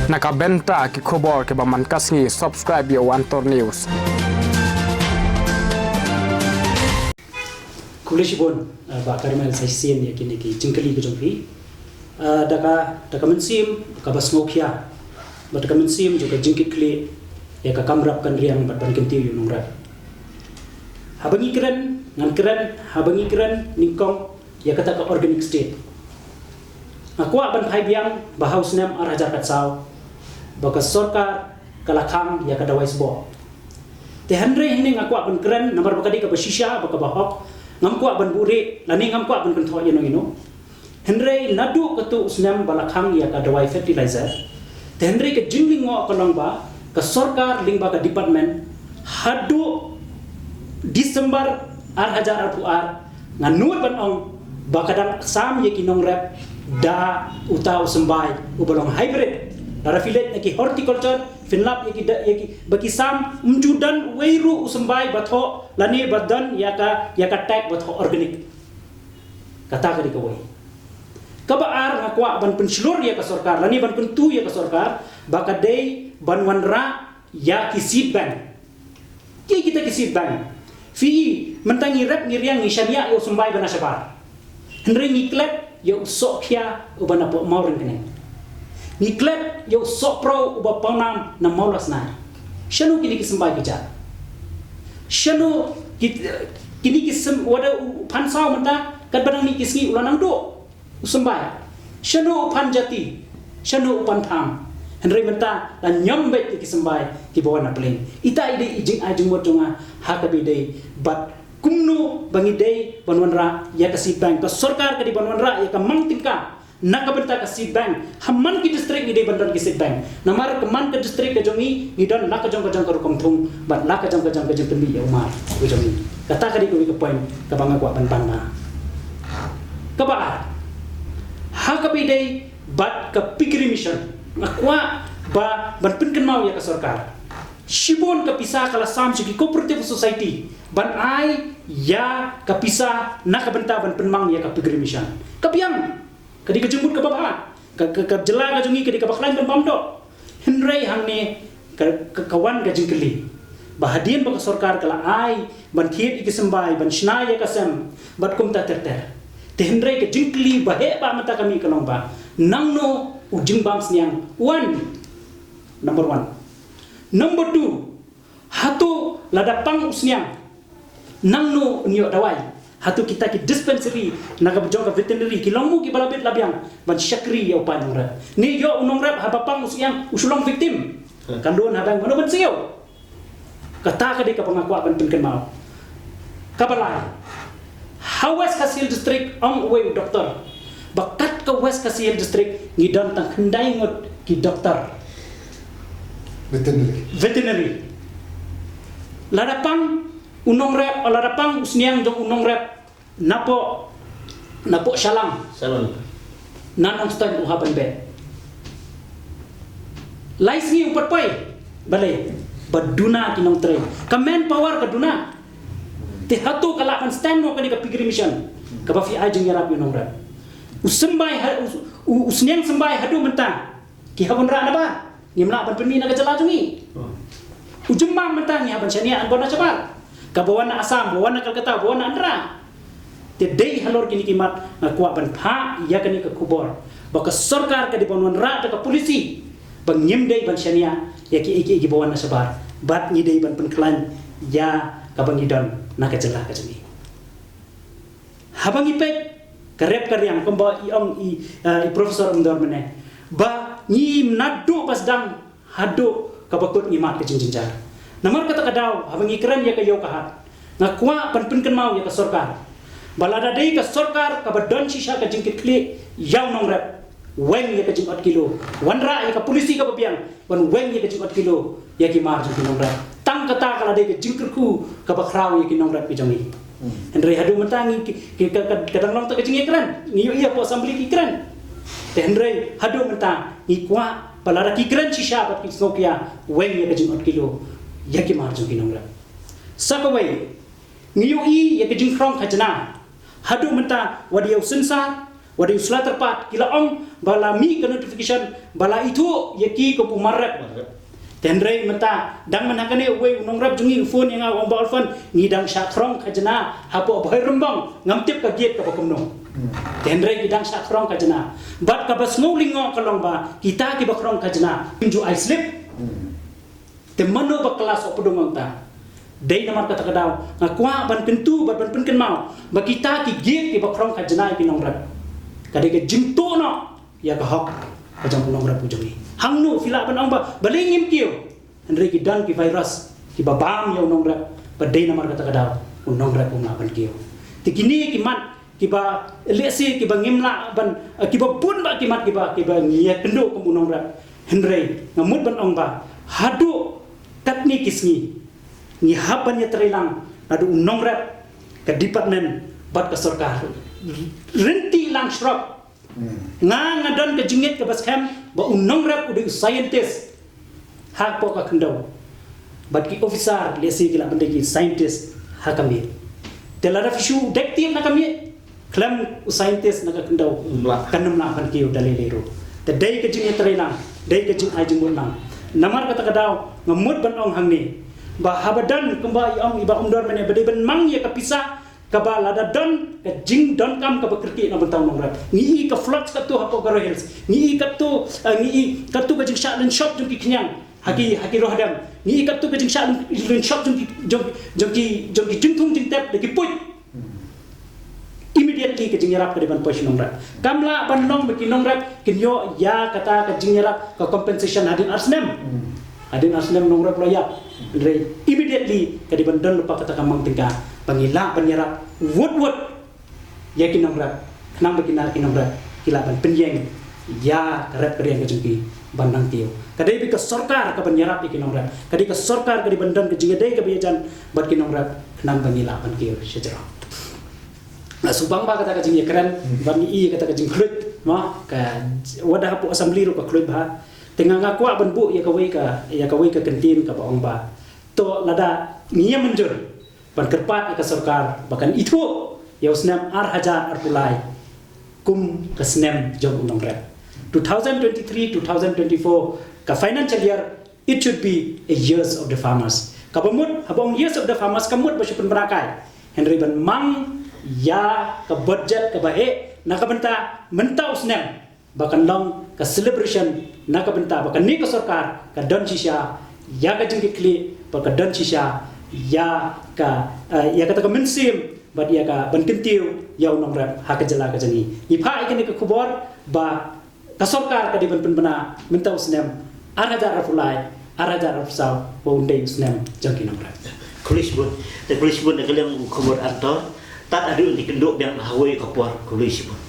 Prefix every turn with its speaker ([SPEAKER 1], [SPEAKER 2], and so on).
[SPEAKER 1] Nakabenta ki khobor ke baman kasngi subscribe yo Antor News.
[SPEAKER 2] Kulishibon ba karmel saisian ya kini ki jingkali ko jongpi daga mensim ka basmokia ba daga mensim juga jingkikli ya ka kamrap kan riang bat ban kenti yu nongra habangi keren ngan keren habangi keren ningkong ya kata ka organic state akwa ban phai biang ba haus nam ar hajar katsau ba ka sarkar kalakang ya ka dawais bo te handre hning akwa ban keren nomor bakadi ka basisha ba ka bahok ngam kuat ban buri lani ngam kuat ban konthoi ino henry nadu ketu usnam balakhang ya ka dawai fertilizer te henry ke jingling ngo kolong ba ka sarkar ling ba ka department hadu Disember ar hajar ar nganut ban ong ba kadang sam ye kinong rep da uta usembai ubalong hybrid dara filet ki horticulture finlap yaki bagi sam mjudan weiru usembai batho lani badan yaka tag batho organic kata kali kawai kabaar ngakwa ban penslur ya ka sarkar lani ban pentu ya ka sarkar bakadei ban wanra ya ki seed bank kita ki seed bank fi mentangi rep ngiriang ngisania yo sembai bana sabar henry ngiklet yo sokya ubana po mauren kene ngiklet yo sopro uba panam na maulas na shanu kini kisembai kijar shanu kini kisem wada pansau menta kat badang ni kisngi ulanang do usembai shanu panjati shanu pantam henry menta dan nyombe kisembai ki bawana plane ita ide ijing ajung motonga hakabi dei but kumno bangi dei banwanra ya ka seed bank ka sarkar ka di banwanra ya ka mangtingka nakabenta ka seed bank hamman ki district ni dei bandan ki seed bank namar keman ka district ka jongi ngidon laka jong ka rukom thung bat laka jong ka tembi ya umar ko jongi kata ka di ko ka point ka banga kwa banbana ka ba hakabi dei bat ka pikiri mission akwa ba ban pinken mau ya ka sarkar shibon ka pisa kala sam sigi cooperative society ban ai ya ka pisa nakabenta ban penmang ya ka pikiri mission kapiang kadi ka jemput ka baba ka jela ka jungi kadi ka baklain ban bamdo henry hangne ka kawan ka jingkeli bahadian ba ka sarkar kala ai ban thiet ikisembai ban shna ya ka sem bat kum ta terter te henry ka jingkeli bahe ba mata kami kalong ba nangno ujing bam sniang number 1 number 2 hatu ladapang usniang nangno niyo dawai hatu kita ki dispensary naga bejong ka veterinary ki lomu ki balabit labiang ban syakri ya upan ngra ni yo unong rap habapang usiang usulong victim kandon habang mano ban siyo kata ka di ka pangakwa ban pinken mau kabalai West Kasil district ang way doktor bakat ka West Kasil district ngidon tang kendai ngot ki doktor veterinary ladapang unong rep ladapang usniang jong unong rep napo salon nanong stand uhaban be laisni upat pai balai baduna kinong train ka manpower ka duna te hatu kala kan stand no kani ka pikir mission ka ba fi ajeng yarap unong rep usembai usniang sembai hadu mentang ki habon ra na ba ngimla ban penmi na kajala jungi ujemang mentang ni haban syania an bona cabar ka bawana asam bawana kalkata bawana andra te dei halor kini kimat ngakwa ban pha ya kani ka kubor baka sarkar ka di banwan ra ka polisi bang nyem dei ban syania ya ki bawana sabar bat ni dei ban penklan ya ka bang idon na kajala ka jungi habang ipek karep karyang komba iong i profesor umdor mene ba ni nadu pasdang hadu kabakut ni mat kejinjinjar namar kata kadaw habang ikran ya kayo kahat ngakwa panpinken mau ya ka sarkar balada dei ka sarkar ka badon shisha ka jingkit kli yaw nong rep weng ya ka jingot kilo wanra ya ka polisi ka babiang ban weng ya ka jingot kilo ya ki mar jing nong rep tang kata kala dei ka jingkerku ka bakraw ya ki nong rep ijongi Henry hadu mentangi kadang long tak kejing ikran ni iya po assembly ikran te Henry hadu mentang ikwa palara kikran shisha bat kisnokia weng ya kejing kilo ya ki marju kinongra sakawai niyo i ya kejing krong khajna hadu menta wadiau sensa wadi usla terpat kila ong bala mi ke notification bala itu yaki ko pumarap tenrei menta dang manakane we nongrap jungi phone yang awang bal phone ni dang syakrong kajana hapo boy rembang ngamtip ka giat ka pakumno tenrei gidang syakrong kajana bat ka bas ngolingo kalong ba kita ki bakrong kajana pinju I slip temano ba kelas opodong ta dei namar kata kadaw ngakwa ban pintu ban pinken mau ba kita ki giat ki bakrong kajana ki nongrap kadai ke jingto no ya ka hok kajang nongrap ujung ni hangnu fila ban ong ba balingim kiyo andre ki dan ki virus ki babam yo nongrap badai namar kata kadaw nongrap ngaban kiyo tikini ki mat ki ba lesi ki ba ngimla ban ki ba pun ba ki mat ki ba ngia kendo ko nongrap andre ngamut ban ong ba hadu takni kisni ni haban ya terilang adu nongrap ke department bat ke sarkar renti lang shrok ngadon ke jingit ke baskem ba nongrap udah scientist hak po ka kendau bat ki officer lesi kila bende ki scientist hakami telara fishu dekti na kami klam scientist na ka kendau kanum na kan ki dalilero te dai ke jingit terilang dai ke jing ajing bunang namar kata kadaw ngamut ban ong hangni ba habadan kemba ong iba umdor mene bade ban mang ya kapisa kaba lada don ka jing don kam ka bekerti na bentang nongrap ni ka floods ka tu hapo garo hills ni ka tu ka jing shalin shop jung ki knyang haki rohadam ni ka tu ka jing shalin shop jung ki jing thung jing tap de ki put immediately ka jing yarap ka ban posh nongrap kamla ban nong be ki nongrap kinyo ya kata ka jing yarap ka compensation hadin arsnem nongrap lo ya immediately ka ban don lupa kata kamang tingka pangila penyerap wood yakin nongrap kenang beginar kinongrap kilaban penyeng ya karep keriang kejengki bandang tio kadai bi ke sarkar ka penyerap ikin nongrap kadai ke sarkar ka di bandan ke jingedai ke biajan bat kinongrap kenang pangila pan kio sejarah subang ba kata kejing keren bangi i kata kejing klut ma ka wadah pu assembly ro ka klut ba tengah ngakwa ban bu ya kawai ka kentin ka baong ba to lada ngia menjur ban kerpat ke sarkar bahkan itu ya usnam hajar arpulai kum kesnem jog nongrap 2023 2024 ka financial year it should be a years of the farmers kabamut habong years of the farmers kamut basyupun berakai henry ban mang ya ka budget ka bae nakabenta menta usnam bahkan long ka celebration nakabenta bahkan ni ka sarkar ka don shisha ya ka jengki kli bahkan don shisha ya kata ka mensim bad ya ka ban kentiu yaw nongrap ha ka jala ka jani ipa ikene ka kubor ba ka sarkar ka di ban penbena mentau snem arajar rafulai arajar rafsau wa undai snem jangki nongrap
[SPEAKER 3] kulis bun na kalang kubor anto tat adu ni kenduk yang hawai kapor kulis bun